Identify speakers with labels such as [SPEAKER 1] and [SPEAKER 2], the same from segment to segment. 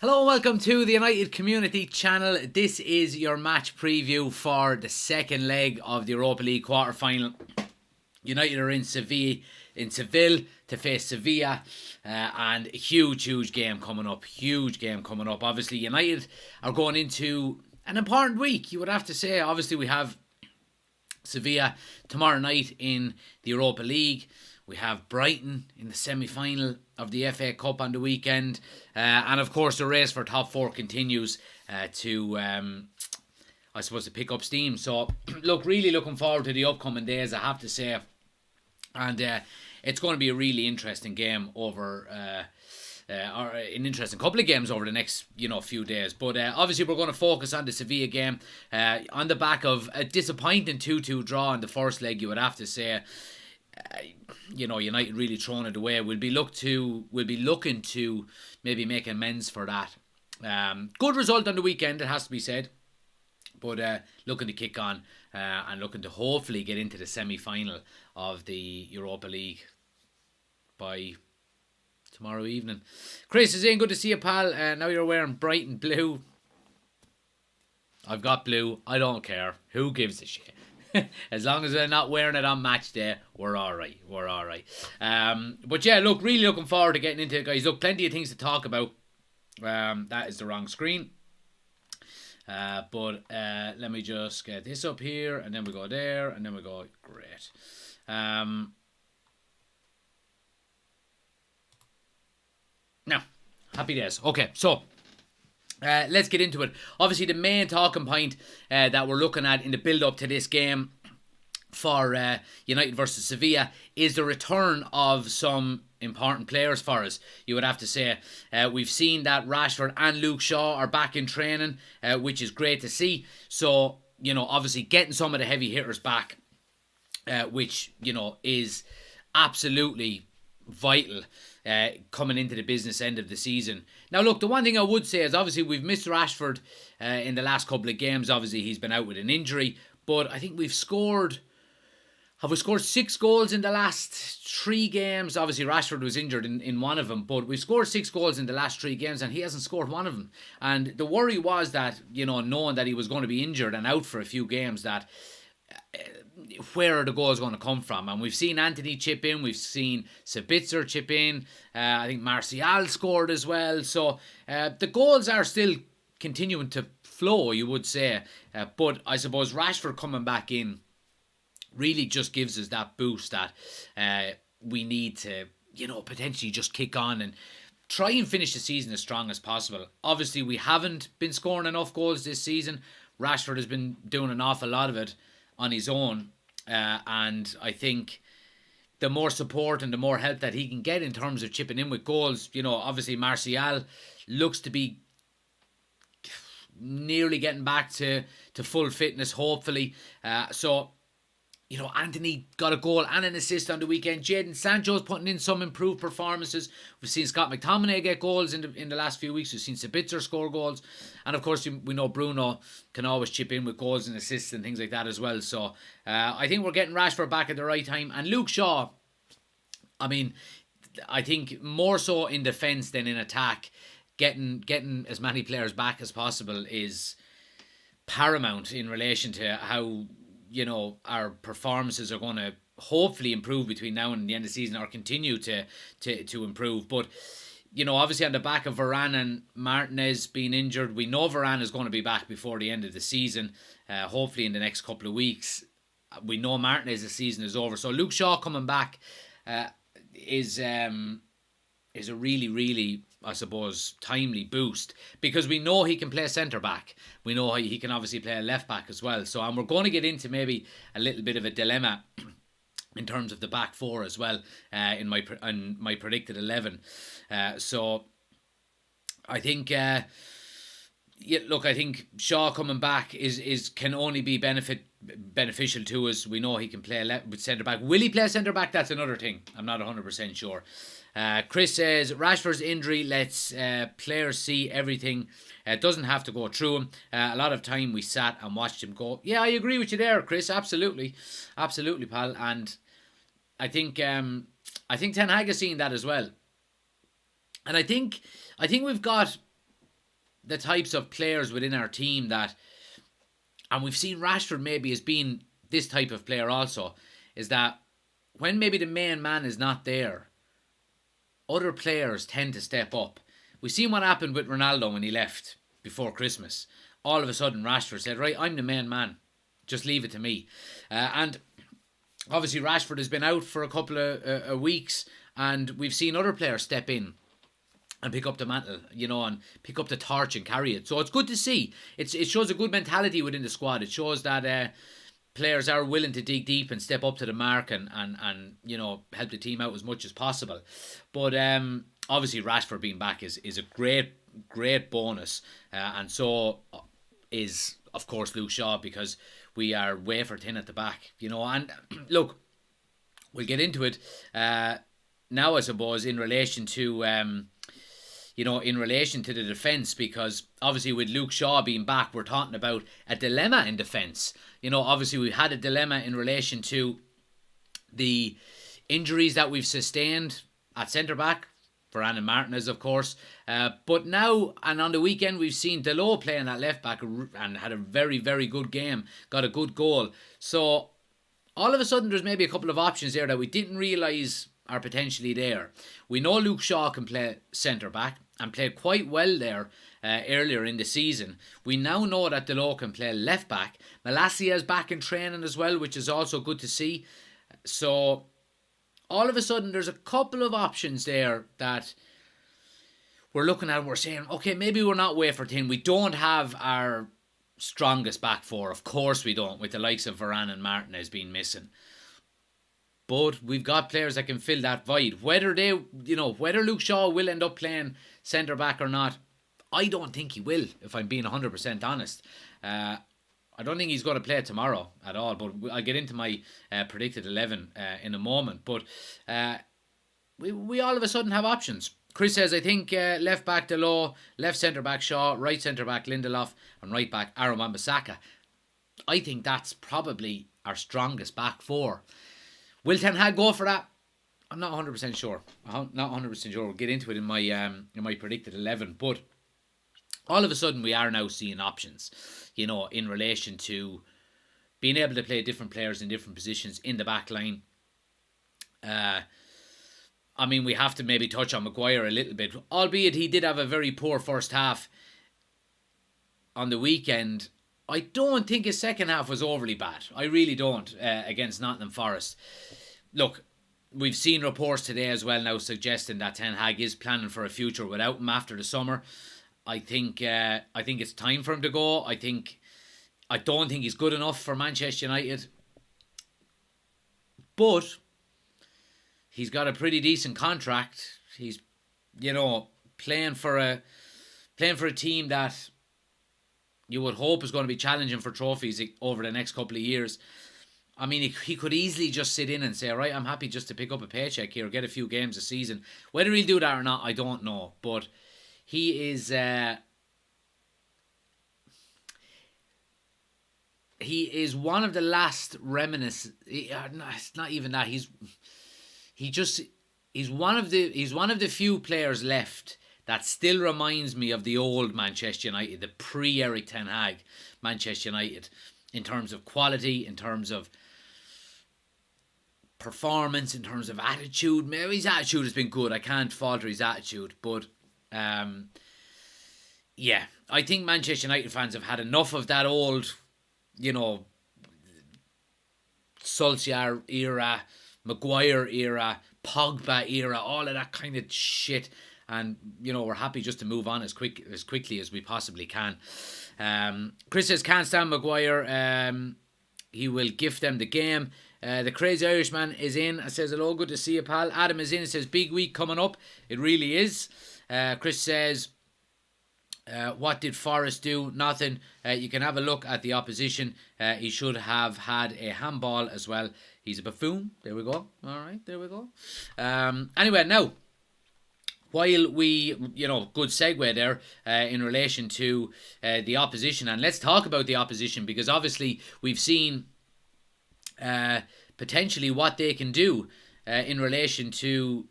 [SPEAKER 1] Hello and welcome to the United Community Channel. This is your match preview for the second leg of the Europa League quarter-final. United are in Seville to face Sevilla, and a huge game coming up. Obviously, United are going into an important week, you would have to say. Obviously, we have Sevilla tomorrow night in the Europa League. We have Brighton in the semi-final of the FA Cup on the weekend. And of course, the race for top four continues to pick up steam. So, really looking forward to the upcoming days, I have to say. And it's going to be a really interesting game or an interesting couple of games over the next few days. But obviously we're going to focus on the Sevilla game on the back of a disappointing 2-2 draw in the first leg, you would have to say. United really throwing it away. We'll be looking to maybe make amends for that. Good result on the weekend, it has to be said. But looking to kick on and looking to hopefully get into the semi-final of the Europa League by tomorrow evening. Chris is in. Good to see you, pal. Now you're wearing Brighton blue. I've got blue. I don't care. Who gives a shit? As long as they're not wearing it on match day, we're alright. But yeah, really looking forward to getting into it, guys. Look, plenty of things to talk about. That is the wrong screen. But let me just get this up here, and then we go there, and then we go. Great. Now, happy days. Okay, so let's get into it. Obviously, the main talking point that we're looking at in the build-up to this game for United versus Sevilla is the return of some important players for us, you would have to say. We've seen that Rashford and Luke Shaw are back in training, which is great to see. So, obviously getting some of the heavy hitters back, which, is absolutely vital coming into the business end of the season. Now, look, the one thing I would say is obviously we've missed Rashford in the last couple of games. Obviously, he's been out with an injury, but I think we've scored... Have we scored 6 goals in the last 3 games? Obviously, Rashford was injured in one of them, but we've scored 6 goals in the last 3 games, and he hasn't scored one of them. And the worry was that, knowing that he was going to be injured and out for a few games, that where are the goals going to come from? And we've seen Anthony chip in, we've seen Sabitzer chip in, I think Martial scored as well. So the goals are still continuing to flow, you would say. But I suppose Rashford coming back in really just gives us that boost that we need to, potentially just kick on and try and finish the season as strong as possible. Obviously, we haven't been scoring enough goals this season. Rashford has been doing an awful lot of it on his own. And I think the more support and the more help that he can get in terms of chipping in with goals, obviously Martial looks to be nearly getting back to full fitness, hopefully. Anthony got a goal and an assist on the weekend. Jadon Sancho's putting in some improved performances. We've seen Scott McTominay get goals in the last few weeks. We've seen Sabitzer score goals. And of course, we know Bruno can always chip in with goals and assists and things like that as well. So I think we're getting Rashford back at the right time. And Luke Shaw, I think more so in defence than in attack, getting as many players back as possible is paramount in relation to how our performances are going to hopefully improve between now and the end of the season, or continue to improve. But obviously on the back of Varane and Martinez being injured, we know Varane is going to be back before the end of the season, hopefully in the next couple of weeks. We know Martinez's season is over, so Luke Shaw coming back is a really, I suppose, timely boost, because we know he can play centre back. We know he can obviously play a left back as well. So, and we're going to get into maybe a little bit of a dilemma in terms of the back four as well in my predicted 11. So I think I think Shaw coming back can only be beneficial to us. We know he can play left with centre back. Will he play centre back? That's another thing. I'm not 100% sure. Chris says Rashford's injury lets players see everything. Doesn't have to go through him. A lot of time we sat and watched him go. Yeah, I agree with you there, Chris. Absolutely, pal. And I think Ten Hag has seen that as well. And I think we've got the types of players within our team that, and we've seen Rashford maybe as being this type of player also, is that when maybe the main man is not there, other players tend to step up. We've seen what happened with Ronaldo when he left before Christmas. All of a sudden, Rashford said, right, I'm the main man. Just leave it to me. And obviously, Rashford has been out for a couple of weeks, and we've seen other players step in and pick up the mantle, and pick up the torch and carry it. So it's good to see. It shows a good mentality within the squad. It shows that players are willing to dig deep and step up to the mark and help the team out as much as possible. But obviously Rashford being back is a great bonus, and so is of course Luke Shaw, because we are wafer thin at the back, and look, we'll get into it now, I suppose, in relation to the defence, because obviously with Luke Shaw being back, we're talking about a dilemma in defence. Obviously we had a dilemma in relation to the injuries that we've sustained at centre-back, Varane and Martinez, of course. But now, and on the weekend, we've seen Dalot playing at left-back and had a very, very good game, got a good goal. So all of a sudden, there's maybe a couple of options there that we didn't realise are potentially there. We know Luke Shaw can play centre-back and played quite well there earlier in the season. We now know that Dalot can play left-back. Malacia is back in training as well, which is also good to see. So all of a sudden, there's a couple of options there that we're looking at and we're saying, okay, maybe we're not wafer thin. We don't have our strongest back four. Of course we don't, with the likes of Varane and Martinez being missing. But we've got players that can fill that void. Whether Luke Shaw will end up playing centre-back or not, I don't think he will, if I'm being 100% honest. I don't think he's going to play tomorrow at all, but I'll get into my predicted 11 in a moment. But we all of a sudden have options. Chris says, I think left-back Dalot, left centre-back Shaw, right centre-back Lindelof, and right-back Aaron Wan-Bissaka. I think that's probably our strongest back four. Will Ten Hag go for that? I'm not 100% sure. I'm not 100% sure. We'll get into it in my predicted 11. But all of a sudden, we are now seeing options, in relation to being able to play different players in different positions in the back line. We have to maybe touch on Maguire a little bit, albeit he did have a very poor first half on the weekend. I don't think his second half was overly bad. I really don't, against Nottingham Forest. Look, we've seen reports today as well now suggesting that Ten Hag is planning for a future without him after the summer. I think it's time for him to go. I don't think he's good enough for Manchester United. But he's got a pretty decent contract. He's, playing for a team that you would hope is going to be challenging for trophies over the next couple of years. He could easily just sit in and say, right, I'm happy just to pick up a paycheck here, get a few games a season. Whether he'll do that or not, I don't know. But he is one of the last remnants. It's not even that. He's one of the few players left that still reminds me of the old Manchester United, the pre-Eric Ten Hag Manchester United, in terms of quality, in terms of performance, in terms of attitude. Maybe his attitude has been good. I can't falter his attitude. But, I think Manchester United fans have had enough of that old, Solskjaer era, Maguire era, Pogba era, all of that kind of shit. And, we're happy just to move on as quickly as we possibly can. Chris says, can't stand Maguire. He will gift them the game. The Crazy Irishman is in. It says, hello, good to see you, pal. Adam is in. It says, big week coming up. It really is. Chris says, what did Forrest do? Nothing. You can have a look at the opposition. He should have had a handball as well. He's a buffoon. There we go. All right, there we go. Anyway, now, while we, good segue there in relation to the opposition. And let's talk about the opposition, because obviously we've seen potentially what they can do in relation to,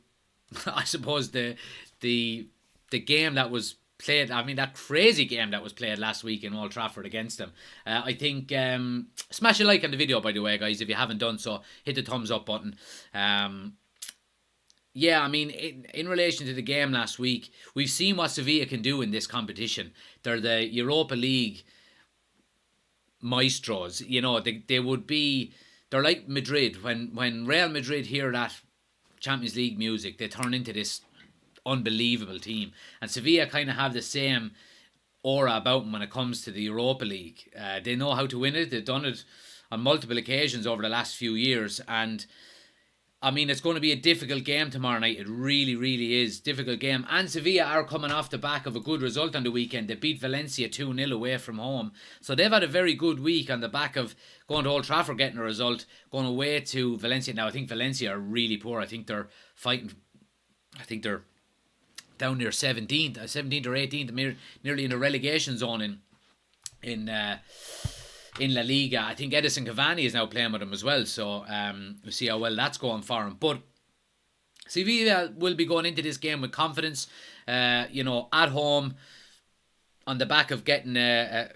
[SPEAKER 1] I suppose, the game that was played, I mean, that crazy game that was played last week in Old Trafford against them. I think, smash a like on the video, by the way, guys, if you haven't done so. Hit the thumbs up button. Yeah, I mean, in relation to the game last week, we've seen what Sevilla can do in this competition. They're the Europa League maestros. You know, they would be, they're like Madrid. When Real Madrid hear that Champions League music, they turn into this unbelievable team. And Sevilla kind of have the same aura about them when it comes to the Europa League. They know how to win it. They've done it on multiple occasions over the last few years. And I mean, it's going to be a difficult game tomorrow night. It really, really is. Difficult game. And Sevilla are coming off the back of a good result on the weekend. They beat Valencia 2-0 away from home. So they've had a very good week on the back of going to Old Trafford, getting a result, going away to Valencia. Now, I think Valencia are really poor. I think they're fighting, I think they're down near 17th or 18th, nearly in the relegation zone in La Liga. I think Edison Cavani is now playing with him as well, so we'll see how well that's going for him. But Sevilla will be going into this game with confidence, at home, on the back of getting a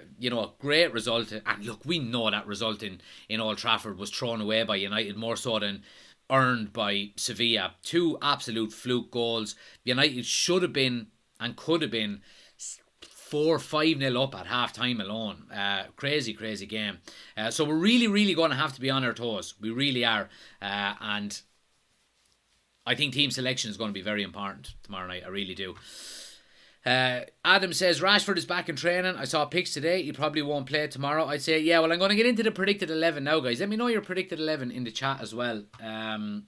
[SPEAKER 1] great result. And look, we know that result in Old Trafford was thrown away by United more so than earned by Sevilla. 2 absolute fluke goals. United should have been and could have been 4-5-0 up at half time alone. Crazy game. So we're really, really going to have to be on our toes. We really are. And I think team selection is going to be very important tomorrow night. I really do. Adam says Rashford is back in training. I saw pics today. He probably won't play tomorrow. I'd say, yeah, well, I'm going to get into the predicted 11 now, guys. Let me know your predicted 11 in the chat as well. And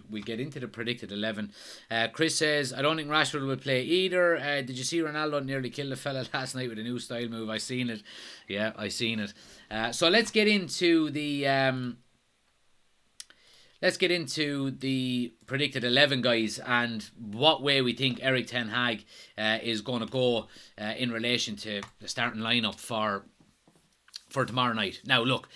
[SPEAKER 1] we'll get into the predicted 11. Chris says, I don't think Rashford will play either. Did you see Ronaldo nearly kill the fella last night with a new style move? I seen it. Yeah, I seen it. So let's get into the predicted 11, guys, and what way we think Erik ten Hag is going to go in relation to the starting lineup for tomorrow night. Now, look,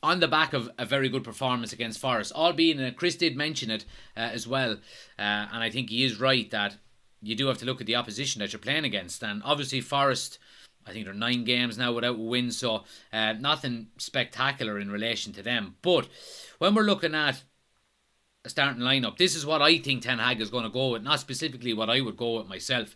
[SPEAKER 1] on the back of a very good performance against Forest, albeit, and Chris did mention it as well, and I think he is right that you do have to look at the opposition that you're playing against. And obviously Forest, I think they're 9 games now without a win, so nothing spectacular in relation to them. But when we're looking at a starting lineup, this is what I think Ten Hag is going to go with, not specifically what I would go with myself.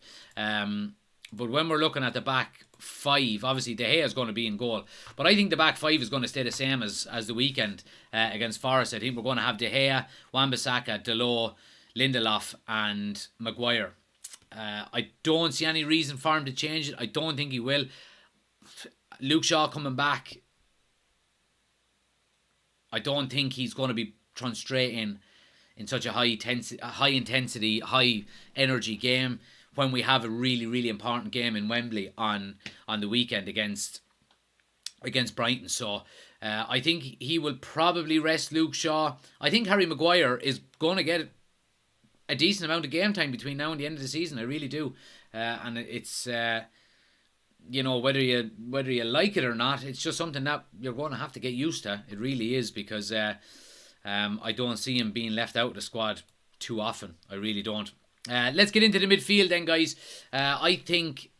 [SPEAKER 1] But when we're looking at the back 5, obviously De Gea is going to be in goal, but I think the back 5 is going to stay the same as the weekend against Forest. I think we're going to have De Gea, Wan-Bissaka, Dalot, Lindelof and Maguire. I don't see any reason for him to change it. I don't think he will. Luke Shaw coming back, I don't think he's going to be thrown straight in such a high intensity, high energy game when we have a really, really important game in Wembley on the weekend against Brighton. So I think he will probably rest Luke Shaw. I think Harry Maguire is going to get a decent amount of game time between now and the end of the season. I really do. And it's whether you like it or not, it's just something that you're going to have to get used to. It really is, because I don't see him being left out of the squad too often. I really don't. Let's get into the midfield then, guys. I think,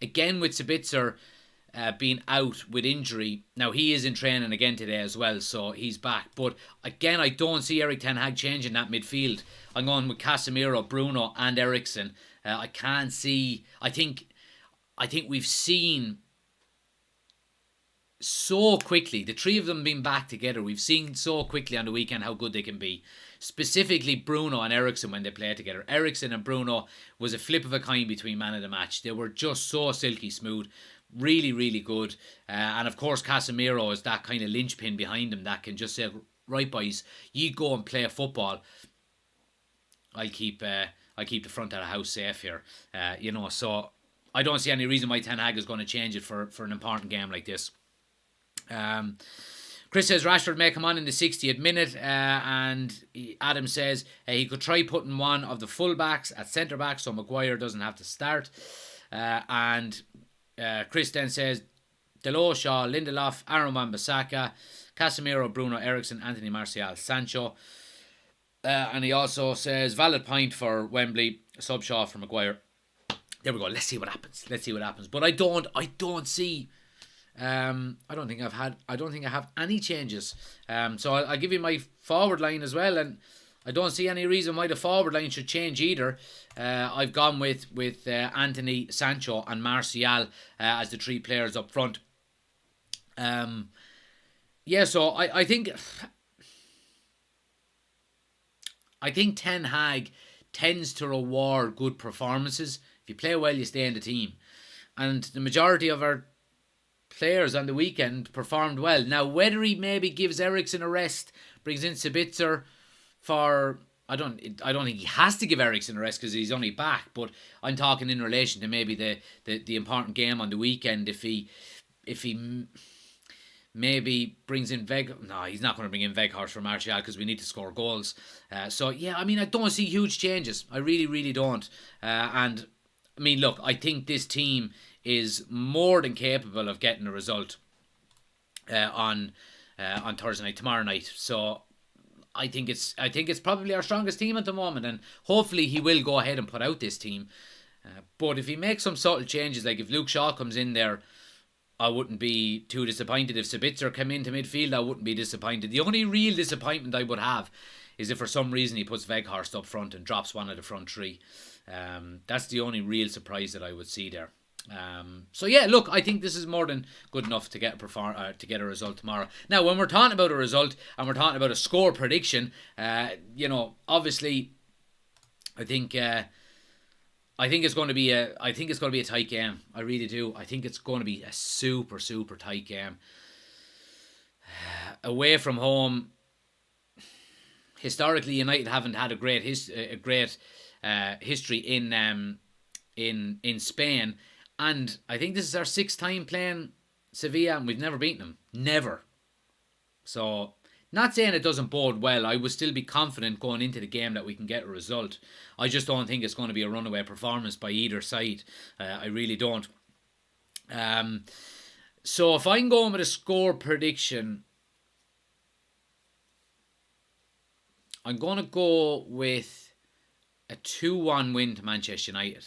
[SPEAKER 1] again with Sabitzer being out with injury, now he is in training again today as well, so he's back. But again, I don't see Erik ten Hag changing that midfield. I'm going with Casemiro, Bruno and Eriksen. I can't see. I think we've seen so quickly, the 3 of them being back together, we've seen so quickly on the weekend how good they can be. Specifically Bruno and Eriksen when they play together. Eriksen and Bruno was a flip of a kind between man of the match. They were just so silky smooth. Really, really good. And of course Casemiro is that kind of linchpin behind him that can just say, right boys, you go and play football. I'll keep the front of the house safe here. So I don't see any reason why Ten Hag is going to change it for an important game like this. Chris says Rashford may come on in the 60th minute, and Adam says he could try putting one of the full-backs at centre-back so Maguire doesn't have to start. And Chris then says Dalot, Shaw, Lindelof, Aaron Wan-Bissaka, Casemiro, Bruno, Eriksen, Anthony Martial, Sancho. And he also says, valid point for Wembley, sub Shaw for Maguire. There we go. Let's see what happens. But I don't see. I don't think I have any changes. So I'll give you my forward line as well, and I don't see any reason why the forward line should change either. I've gone with Anthony, Sancho, and Martial as the 3 players up front. So I think Ten Hag tends to reward good performances. If you play well, you stay in the team. And the majority of our players on the weekend performed well. Now, whether he maybe gives Eriksen a rest, brings in Sabitzer for... I don't think he has to give Eriksen a rest because he's only back. But I'm talking in relation to maybe the important game on the weekend. If he maybe brings in No, he's not going to bring in Weghorst for Martial because we need to score goals. I don't see huge changes. I really, really don't. And I mean, look, I think this team is more than capable of getting a result on Thursday night, tomorrow night. So I think it's probably our strongest team at the moment, and hopefully he will go ahead and put out this team. But if he makes some subtle changes, like if Luke Shaw comes in there, I wouldn't be too disappointed. If Sabitzer came into midfield, I wouldn't be disappointed. The only real disappointment I would have is if for some reason he puts Weghorst up front and drops one of the front 3. That's the only real surprise that I would see there. Look, I think this is more than good enough to get a result tomorrow. Now, when we're talking about a result and we're talking about a score prediction, obviously, I think it's going to be a tight game. I really do. I think it's going to be a super, super tight game. Away from home, historically, United haven't had a great history in Spain, and I think this is our 6th time playing Sevilla, and we've never beaten them. Never. So, not saying it doesn't bode well. I would still be confident going into the game that we can get a result. I just don't think it's going to be a runaway performance by either side. I really don't. So if I'm going with a score prediction, I'm going to go with a 2-1 win to Manchester United.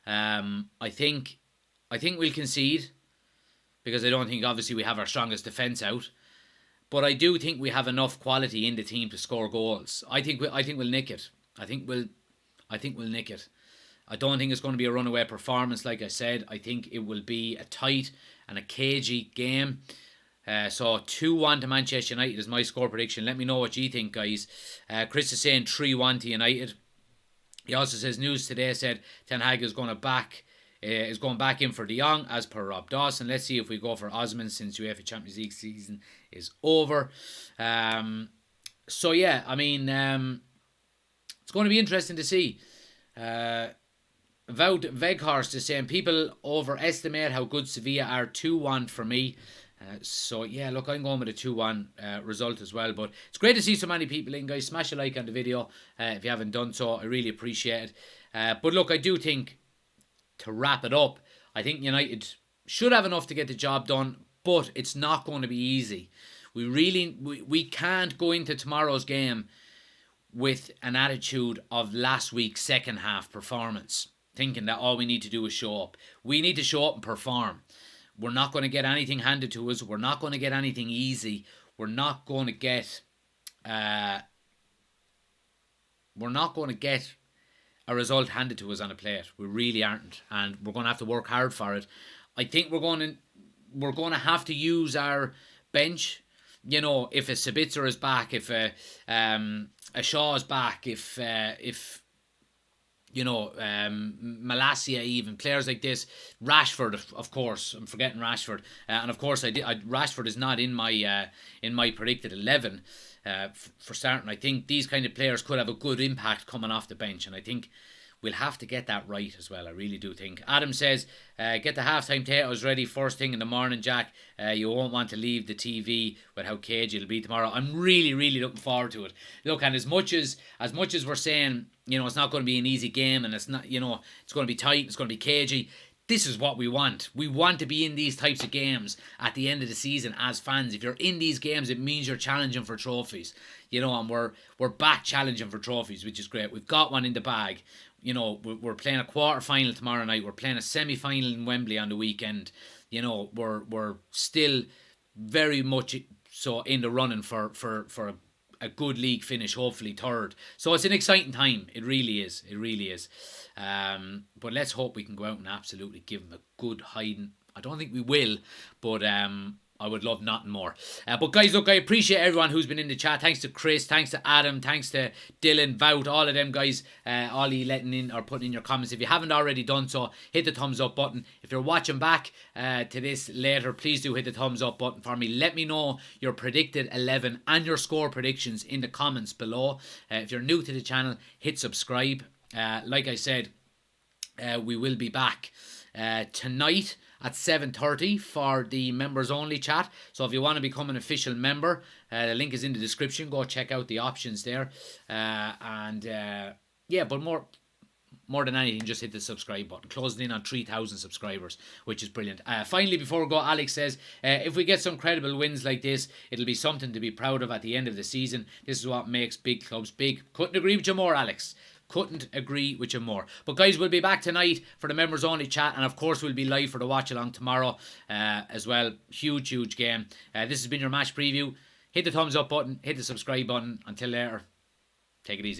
[SPEAKER 1] I think we'll concede because I don't think obviously we have our strongest defence out. But I do think we have enough quality in the team to score goals. I think we'll nick it. I think we'll nick it. I don't think it's going to be a runaway performance, like I said. I think it will be a tight and a cagey game. So 2-1 to Manchester United is my score prediction. Let me know what you think, guys. Chris is saying 3-1 to United. He also says news today said Ten Hag is going back in for De Jong as per Rob Dawson. Let's see if we go for Osman since UEFA Champions League season is over. It's going to be interesting to see. Wout Weghorst is saying people overestimate how good Sevilla are. 2-1 for me. I'm going with a 2-1 result as well. But it's great to see so many people in, guys. Smash a like on the video if you haven't done so. I really appreciate it. But look, I do think, to wrap it up, I think United should have enough to get the job done, but it's not going to be easy. We can't go into tomorrow's game with an attitude of last week's second half performance, thinking that all we need to do is show up. We need to show up and perform. We're not going to get anything handed to us. We're not going to get anything easy. We're not going to get a result handed to us on a plate. We really aren't, and we're going to have to work hard for it. I think we're going to have to use our bench. If a Sabitzer is back, if a Shaw is back, if Malacia, even players like this, Rashford, of course, I'm forgetting Rashford, and of course Rashford is not in my predicted 11 for starting. I think these kind of players could have a good impact coming off the bench, and I think we'll have to get that right as well. I really do think. Adam says, get the halftime potatoes ready first thing in the morning, Jack. You won't want to leave the TV with how cagey it'll be tomorrow. I'm really, really looking forward to it. Look, and as much as we're saying, it's not going to be an easy game, and it's not, it's going to be tight, it's going to be cagey. this is what we want. We want to be in these types of games at the end of the season as fans. If you're in these games, it means you're challenging for trophies. And we're back challenging for trophies, which is great. We've got one in the bag. We're playing a quarter-final tomorrow night. We're playing a semi-final in Wembley on the weekend. We're still very much so in the running for a good league finish, hopefully third. So it's an exciting time. It really is. It really is. But let's hope we can go out and absolutely give them a good hiding. I don't think we will, but I would love nothing more. But guys, look, I appreciate everyone who's been in the chat. Thanks to Chris, thanks to Adam, thanks to Dylan, Vout, all of them guys, all you letting in or putting in your comments. If you haven't already done so, hit the thumbs up button. If you're watching back to this later, please do hit the thumbs up button for me. Let me know your predicted 11 and your score predictions in the comments below. If you're new to the channel, hit subscribe. Like I said, we will be back tonight at 7:30 for the members only chat. So if you want to become an official member, the link is in the description. Go check out the options there. But more than anything, just hit the subscribe button. Closing in on 3,000 subscribers, which is brilliant. Finally, before we go, Alex says, if we get some credible wins like this, it'll be something to be proud of at the end of the season. This is what makes big clubs big. Couldn't agree with you more, Alex. Couldn't agree with you more. But guys, we'll be back tonight for the members only chat, and of course we'll be live for the watch along tomorrow as well. Huge game. This has been your match preview. Hit the thumbs up button, hit the subscribe button. Until later, take it easy.